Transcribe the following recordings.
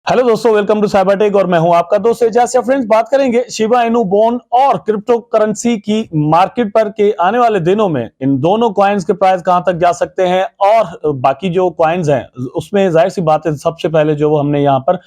Hello दोस्तों, welcome to cyber tech और मैं हूं आपका दोस्त एजाज। फ्रेंड्स, बात करेंगे शिबा इनू बॉन्ड और क्रिप्टो करेंसी की मार्केट पर के आने वाले दिनों में इन दोनों कॉइन्स के प्राइस कहां तक जा सकते हैं और बाकी जो कॉइन्स हैं उसमें जाहिर सी बात है सबसे पहले जो हमने यहां पर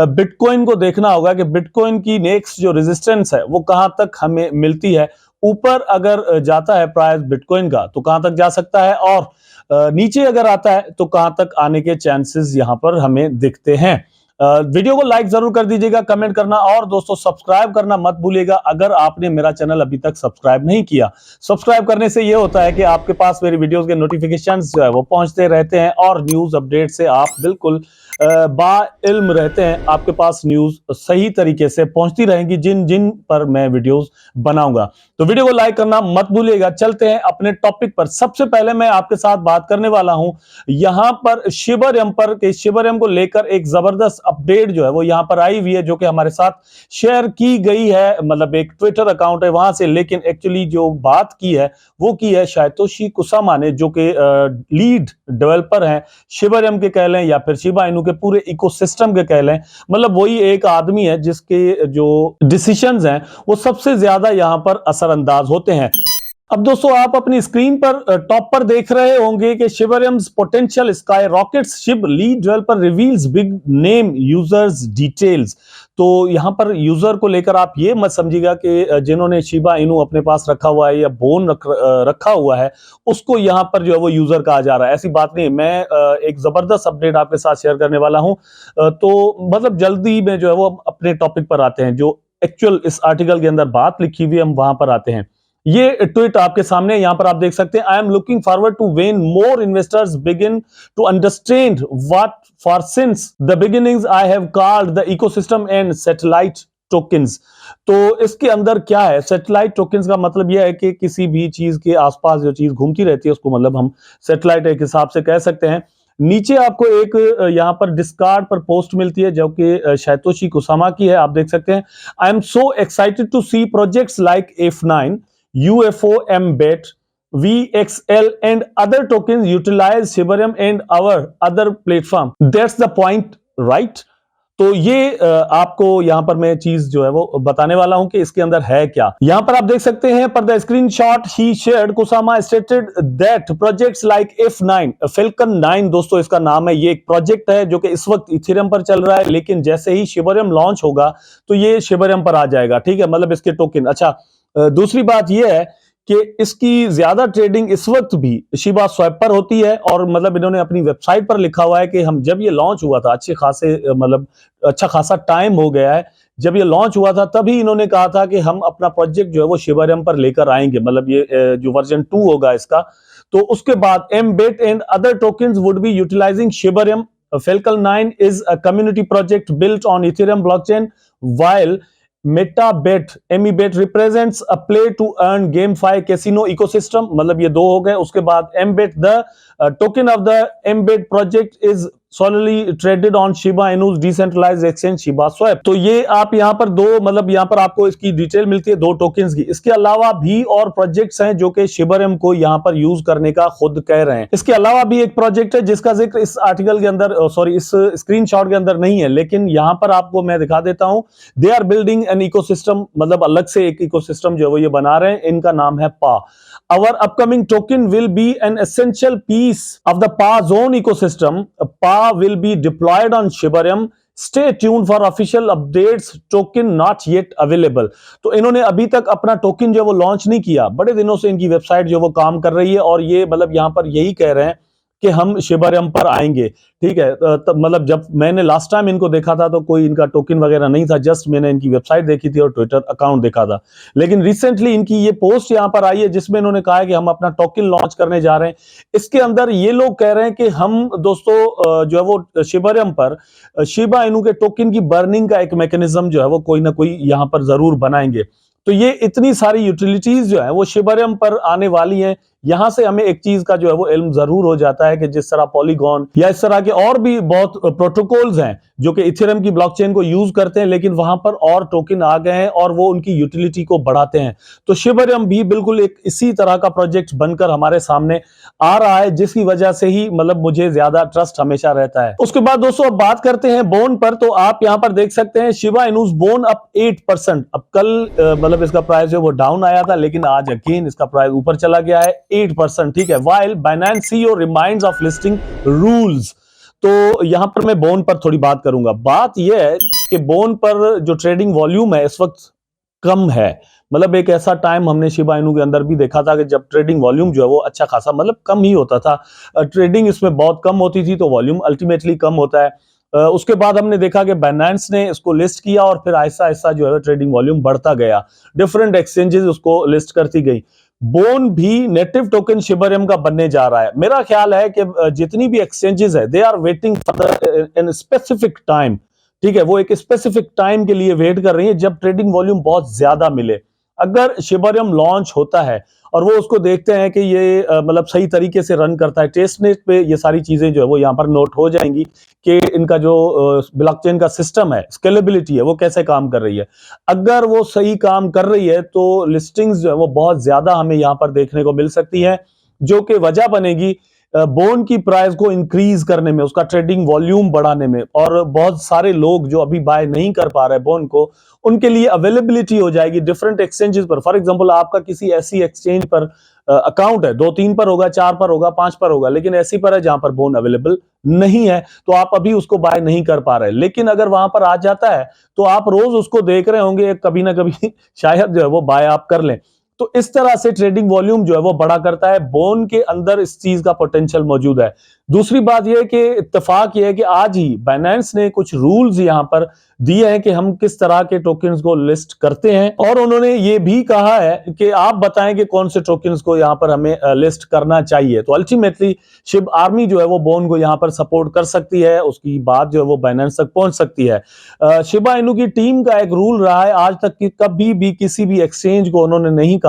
बिटकॉइन को देखना होगा कि बिटकॉइन की नेक्स्ट जो रेजिस्टेंस है वो कहां तक हमें मिलती है। ऊपर अगर जाता है प्राइस बिटकॉइन का तो कहां तक जा सकता है और नीचे अगर आता है तो कहां तक आने के चांसेस यहां पर हमें दिखते हैं। वीडियो को लाइक जरूर कर दीजिएगा, कमेंट करना और दोस्तों सब्सक्राइब करना मत भूलिएगा अगर आपने मेरा चैनल अभी तक सब्सक्राइब नहीं किया। सब्सक्राइब करने से यह होता है कि आपके पास मेरी वीडियोस के नोटिफिकेशंस जो है वो पहुंचते रहते हैं और न्यूज अपडेट से आप बिल्कुल बाइल्म रहते हैं। आपके पास न्यूज सही तरीके से पहुंचती रहेंगी जिन जिन पर मैं वीडियोस बनाऊंगा। तो वीडियो को लाइक करना मत भूलिएगा। चलते हैं अपने टॉपिक पर। सबसे पहले मैं आपके साथ बात करने वाला हूं यहां पर शिबरएम पर कि शिबरएम को लेकर एक जबरदस्त अपडेट जो है वो यहां पर आई हुई है, जो कि हमारे साथ शेयर की गई है। मतलब एक ट्विटर अकाउंट है वहां से, लेकिन एक्चुअली जो बात की है वो की है सातोशी कुसामा ने, जो कि लीड डेवलपर हैं शिबरएम के कह लें या फिर शिबा इनू के पूरे इकोसिस्टम के कह लें। मतलब वही एक आदमी है जिसके जो डिसीजंस हैं वो सबसे ज्यादा यहां पर असरअंदाज होते हैं। अब दोस्तों आप अपनी स्क्रीन पर टॉप पर देख रहे होंगे कि शिबरएम्स potential sky rockets Shiv lead developer reveals big name users details. तो यहां पर यूजर को लेकर आप ये मत समझिएगा कि जिन्होंने शिबा इनू अपने पास रखा हुआ है या बोन रखा हुआ है उसको यहां पर जो है वो यूजर कहा जा रहा है। ऐसी बात नहीं। मैं एक जबरदस्त अपडेट आपके साथ शेयर करने वाला हूं। तो मतलब जल्दी में जो है वो अपने टॉपिक पर आते हैं। जो एक्चुअल इस आर्टिकल के अंदर बात लिखी हुई है हम वहां पर आते हैं। ये ट्वीट आपके सामने यहां पर आप देख सकते हैं। I am looking forward to when more investors begin to understand what for since the beginnings I have called the ecosystem and satellite tokens. तो इसके अंदर क्या है? सैटेलाइट टोकन्स का मतलब यह है कि किसी भी चीज के आसपास जो चीज घूमती रहती है उसको मतलब हम सैटेलाइट एक हिसाब से कह सकते हैं। नीचे आपको एक यहां पर डिस्कार्ड पर पोस्ट मिलती है जो कि सातोशी कुसामा की है। आप देख सकते हैं, I am so excited to see projects like F9, UFO Mbet, VXL and other tokens utilize Shibarium and our other platform. That's the point, right? तो ये आपको यहां पर मैं चीज जो है वो बताने वाला हूं कि इसके अंदर है क्या। यहां पर आप देख सकते हैं पर the screenshot he shared, Kusama stated that projects like F9 Falcon 9 दोस्तों इसका नाम है। ये एक प्रोजेक्ट है जो कि इस वक्त इथेरियम पर चल रहा है, लेकिन जैसे ही शिबरएम लॉन्च होगा तो ये शिबरएम पर आ जाएगा। ठीक है, मतलब इसके टोकन। अच्छा, दूसरी बात यह है कि इसकी ज्यादा ट्रेडिंग इस वक्त भी शिबा स्वैप पर होती है और मतलब इन्होंने अपनी वेबसाइट पर लिखा हुआ है कि हम जब ये लॉन्च हुआ था अच्छे खासे मतलब अच्छा खासा टाइम हो गया है, जब ये लॉन्च हुआ था तभी इन्होंने कहा था कि हम अपना प्रोजेक्ट जो है वो शिबरएम पर लेकर आएंगे। मतलब ये जो वर्जन 2 होगा इसका, तो उसके बाद Mbet and other tokens would be utilizing शिबरएम। Falcon 9 is a community project built on Ethereum blockchain, while MetaBet MEBet represents a play to earn GameFi casino ecosystem। मतलब ये दो हो गए। उसके बाद Mbet, the token of the Mbet project is solely traded on Shiba Inu's decentralized exchange Shiba Swap। तो ये आप यहाँ पर दो मतलब यहाँ पर आपको इसकी डिटेल मिलती है दो टोकन्स की। इसके अलावा भी और प्रोजेक्ट्स हैं जो कि शिबरएम को यहाँ पर यूज करने का खुद कह रहे हैं। इसके अलावा भी एक प्रोजेक्ट है जिसका जिक्र इस आर्टिकल के अंदर सॉरी इस स्क्रीनशॉट के अंदर नहीं है, लेकिन यहाँ पर आपको मैं दिखा देता हूँ। They are building an ecosystem, मतलब अलग से एक इकोसिस्टम जो है वो ये बना रहे हैं। इनका नाम है पा। Our upcoming token will be an essential piece of the PA Zone ecosystem. PA will be deployed on Shibarium. Stay tuned for official updates. Token not yet available. तो इन्होंने अभी तक अपना टोकन जो वो लॉन्च नहीं किया। बड़े दिनों से इनकी वेबसाइट जो वो काम कर रही है और ये मतलब यहां पर यही कह रहे हैं कि हम शिबरएम पर आएंगे। ठीक है, मतलब जब मैंने लास्ट टाइम इनको देखा था तो कोई इनका टोकन वगैरह नहीं था, जस्ट मैंने इनकी वेबसाइट देखी थी और ट्विटर अकाउंट देखा था। लेकिन रिसेंटली इनकी ये पोस्ट यहां पर आई है जिसमें इन्होंने कहा है कि हम अपना टोकन लॉन्च करने जा रहे हैं। इसके अंदर ये लोग कह रहे हैं कि हम दोस्तों जो है वो शिबरएम पर शिबा इनू के टोकन की बर्निंग का एक मैकेनिज्म जो है वो कोई ना कोई यहां पर जरूर बनाएंगे। तो ये इतनी सारी यूटिलिटीज जो है वो शिबरएम पर आने वाली हैं। यहां से हमें एक चीज का जो है वो इल्म जरूर हो जाता है कि जिस तरह पॉलीगॉन या इस तरह के और भी बहुत प्रोटोकॉल्स हैं जो कि इथेरियम की ब्लॉकचेन को यूज करते हैं, लेकिन वहां पर और टोकन आ गए हैं और वो उनकी यूटिलिटी को बढ़ाते हैं। तो शिबरियम भी बिल्कुल एक इसी तरह का प्रोजेक्ट बनकर हमारे सामने आ रहा है, जिसकी वजह से ही मतलब मुझे ज्यादा ट्रस्ट हमेशा रहता है। उसके बाद दोस्तों अब बात करते हैं बोन पर। तो आप यहां पर देख सकते हैं शिबा इनूस बोन अप 8%। अब कल मतलब इसका प्राइस जो वो डाउन आया था, लेकिन आज अगेन इसका प्राइस ऊपर चला गया है 8%। ठीक है, while Binance CEO reminds of listing rules. तो यहां पर मैं बोन पर थोड़ी बात करूंगा। बात यह है कि बोन पर जो ट्रेडिंग वॉल्यूम है इस वक्त कम है। मतलब एक ऐसा टाइम हमने शिबा इनू के अंदर भी देखा था कि जब ट्रेडिंग वॉल्यूम जो है वो अच्छा खासा मतलब कम ही होता था। ट्रेडिंग इसमें बहुत कम होती थी, तो वॉल्यूम अल्टीमेटली कम होता है। उसके बाद हमने देखा कि बाइनेंस ने इसको लिस्ट किया और फिर आहिस्ता आहिस्ता जो है ट्रेडिंग वॉल्यूम बढ़ता गया, डिफरेंट एक्सचेंजेस उसको लिस्ट करती गई। बोन भी नेटिव टोकन शिबरियम का बनने जा रहा है। मेरा ख्याल है कि जितनी भी एक्सचेंजेस है they are waiting for in specific time. ठीक है, वो एक स्पेसिफिक टाइम के लिए वेट कर रही है जब ट्रेडिंग वॉल्यूम बहुत ज्यादा मिले। अगर शिबरियम लॉन्च होता है और वो उसको देखते हैं कि ये मतलब सही तरीके से रन करता है, टेस्टनेट पे ये सारी चीजें जो है वो यहाँ पर नोट हो जाएंगी कि इनका जो ब्लॉकचेन का सिस्टम है, स्केलेबिलिटी है, वो कैसे काम कर रही है। अगर वो सही काम कर रही है तो लिस्टिंग्स जो है वो बहुत ज्यादा हमें यहाँ पर देखने को मिल सकती है, जो कि वजह बनेगी बोन की प्राइस को इंक्रीज करने में, उसका ट्रेडिंग वॉल्यूम बढ़ाने में। और बहुत सारे लोग जो अभी बाय नहीं कर पा रहे बोन को, उनके लिए अवेलेबिलिटी हो जाएगी डिफरेंट एक्सचेंजेस पर। फॉर एग्जांपल आपका किसी ऐसी एक्सचेंज पर अकाउंट है, 2-3 पर होगा, 4 पर होगा, 5 पर होगा, लेकिन ऐसी पर है जहां पर बोन अवेलेबल नहीं है, तो आप अभी उसको बाय नहीं कर पा रहे। लेकिन अगर वहां पर आ जाता है तो आप रोज उसको देख रहे होंगे, कभी ना कभी शायद जो है वो बाय आप कर लें। तो इस तरह से ट्रेडिंग वॉल्यूम जो है वो बड़ा करता है। बोन के अंदर इस चीज का पोटेंशियल मौजूद है। दूसरी बात यह है कि इत्तेफाक यह है कि आज ही बाइनेंस ने कुछ रूल्स यहां पर दिए हैं कि हम किस तरह के टोकन्स को लिस्ट करते हैं, और उन्होंने ये भी कहा है कि आप बताएं कि कौन से टोकन्स को यहां पर हमें लिस्ट करना चाहिए। तो अल्टीमेटली शिब आर्मी जो है वो बोन को यहां पर सपोर्ट कर सकती है, उसकी बात जो है वो बाइनेंस तक पहुंच सकती है। शिबा इनू की टीम का एक रूल रहा है आज तक कि कभी भी किसी भी एक्सचेंज को उन्होंने नहीं कहा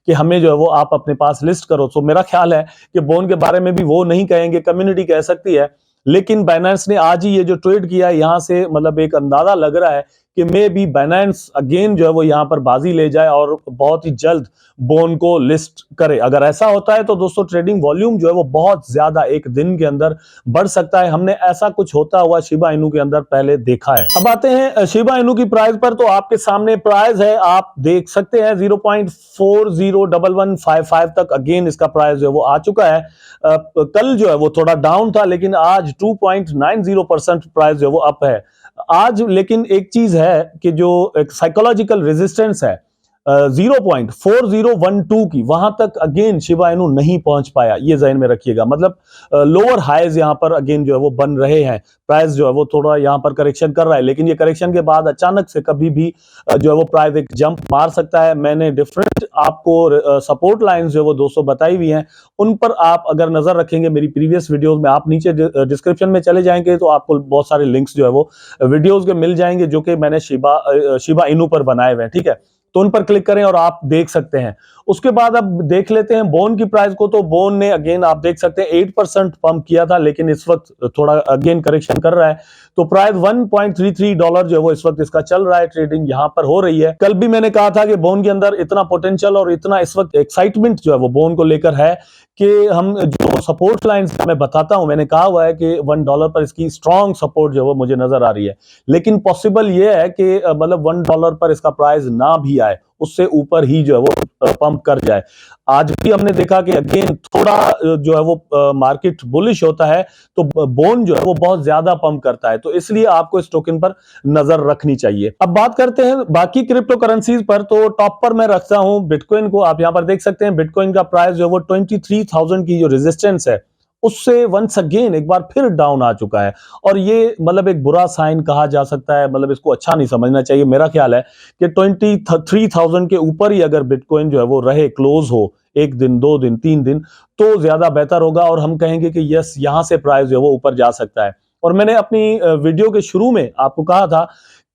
कि हमें जो है वो आप अपने पास लिस्ट करो। तो मेरा ख्याल है कि बोन के बारे में भी वो नहीं कहेंगे, कम्युनिटी कह सकती है। लेकिन बाइनेंस ने आज ही ये जो ट्रेड किया है, यहां से मतलब एक अंदाजा लग रहा है कि मे बी बाइनेंस अगेन जो है वो यहां पर बाजी ले जाए और बहुत ही जल्द बोन को लिस्ट करे। अगर ऐसा होता है तो दोस्तों ट्रेडिंग वॉल्यूम जो है वो बहुत ज्यादा एक दिन के अंदर बढ़ सकता है। हमने ऐसा कुछ होता हुआ शिबा इनू के अंदर पहले देखा है। अब आते हैं शिबा इनू की प्राइस पर। तो आपके सामने प्राइस है, आप देख सकते हैं 0.401155 तक अगेन इसका प्राइस जो है वो आ चुका है। कल जो है वो थोड़ा डाउन था, लेकिन आज 2.90% प्राइस जो है वो अप है आज। लेकिन एक चीज है कि जो एक साइकोलॉजिकल रेजिस्टेंस है 0.4012 की, वहां तक अगेन शिबा इनू नहीं पहुंच पाया, ये ज़हन में रखिएगा। मतलब लोअर हाईज यहां पर अगेन जो है वो बन रहे हैं। प्राइस जो है वो थोड़ा यहां पर करेक्शन कर रहा है, लेकिन ये करेक्शन के बाद अचानक से कभी भी जो है वो प्राइस एक जंप मार सकता है। मैंने डिफरेंट आपको सपोर्ट लाइंस जो है वो 200 बताई हुई हैं, उन पर आप अगर नजर रखेंगे मेरी प्रीवियस वीडियोस में, आप नीचे डिस्क्रिप्शन में चले जाएंगे तो आपको बहुत सारे लिंक्स जो है वो वीडियोस के मिल जाएंगे जो कि मैंने शिबा इनू पर बनाए हुए हैं। ठीक है, तो उन पर क्लिक करें और आप देख सकते हैं। उसके बाद अब देख लेते हैं बोन की प्राइस को। तो बोन ने अगेन आप देख सकते हैं 8% पंप किया था, लेकिन इस वक्त थोड़ा अगेन करेक्शन कर रहा है। तो प्राइस $1.33 जो है वो इस वक्त इसका चल रहा है, ट्रेडिंग यहां पर हो रही है। कल भी मैंने कहा था कि बोन के अंदर इतना पोटेंशियल और इतना इस वक्त एक्साइटमेंट जो है वो बोन को लेकर है कि हम जो सपोर्ट लाइंस मैं बताता हूं, मैंने कहा हुआ है कि $1 पर इसकी स्ट्रॉन्ग सपोर्ट जो है वो मुझे नजर आ रही है। लेकिन पॉसिबल ये है कि मतलब $1 पर इसका प्राइस ना भी आए, उससे ऊपर ही जो है वो पंप कर जाए। आज भी हमने देखा कि अगेन थोड़ा जो है वो मार्केट बुलिश होता है तो बोन जो है वो बहुत ज्यादा पंप करता है, तो इसलिए आपको इस टोकन पर नजर रखनी चाहिए। अब बात करते हैं बाकी क्रिप्टो करेंसीज पर। तो टॉप पर मैं रखता हूं बिटकॉइन को। आप यहां पर देख सकते हैं बिटकॉइन का प्राइस जो है वो 23,000 की जो रेजिस्टेंस है उससे वंस अगेन एक बार फिर डाउन आ चुका है, और ये मतलब एक बुरा साइन कहा जा सकता है। मतलब इसको अच्छा नहीं समझना चाहिए। मेरा ख्याल है कि 23,000 के ऊपर ही अगर बिटकॉइन जो है वो रहे, क्लोज हो 1 दिन 2 दिन 3 दिन, तो ज्यादा बेहतर होगा और हम कहेंगे कि यस यहां से प्राइस जो है वो ऊपर जा सकता है। और मैंने अपनी वीडियो के शुरू में आपको कहा था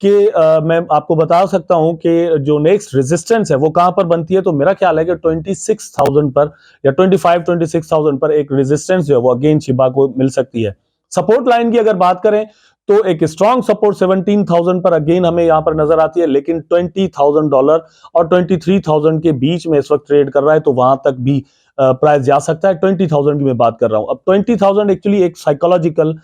कि मैं आपको बता सकता हूं कि जो नेक्स्ट रेजिस्टेंस है वो कहां पर बनती है। तो मेरा ख्याल है कि 26,000 पर या 26,000 पर एक रेजिस्टेंस जो है वो अगेन शिबा को मिल सकती है। सपोर्ट लाइन की अगर बात करें तो एक स्ट्रॉन्ग सपोर्ट 17,000 पर अगेन हमें यहां पर नजर आती है, लेकिन $20,000 और 23,000 के बीच में इस वक्त ट्रेड कर रहा है, तो वहां तक भी प्राइस जा सकता है। 20,000 की मैं बात कर रहा हूं। अब 20,000 एक्चुअली एक साइकोलॉजिकल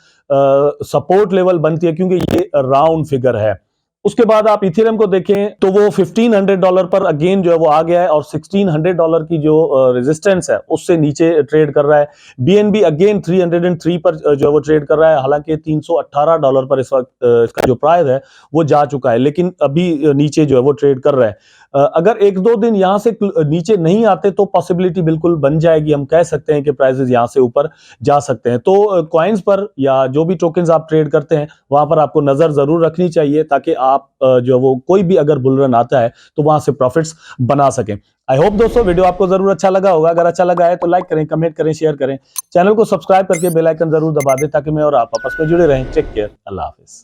सपोर्ट लेवल बनती है क्योंकि ये राउंड फिगर है। उसके बाद आप इथेरियम को देखें तो वो $1,500 पर अगेन जो है वो आ गया है और $1,600 की जो रेजिस्टेंस है उससे नीचे ट्रेड कर रहा है। बीएनबी अगेन 303 पर जो है वो ट्रेड कर रहा है, हालांकि $318 पर इस वक्त इसका जो प्राइस है वो जा चुका है, लेकिन अभी नीचे जो है वो ट्रेड कर रहा है। अगर एक दो दिन यहां से नीचे नहीं आते तो पॉसिबिलिटी बिल्कुल बन जाएगी, हम कह सकते हैं कि प्राइसेस यहां से ऊपर जा सकते हैं। तो कॉइन्स पर या जो भी टोकन्स आप ट्रेड करते हैं वहां पर आपको नजर जरूर रखनी चाहिए, ताकि आप जो वो कोई भी अगर बुल रन आता है तो वहां से प्रॉफिट्स बना सकें। आई होप दोस्तों वीडियो आपको जरूर अच्छा लगा होगा। अगर अच्छा लगा है तो लाइक करें, कमेंट करें, शेयर करें, चैनल को सब्सक्राइब करके बेल आइकन जरूर दबा दें ताकि मैं और आप आपस में जुड़े रहें। टेक केयर, अल्लाह हाफिज।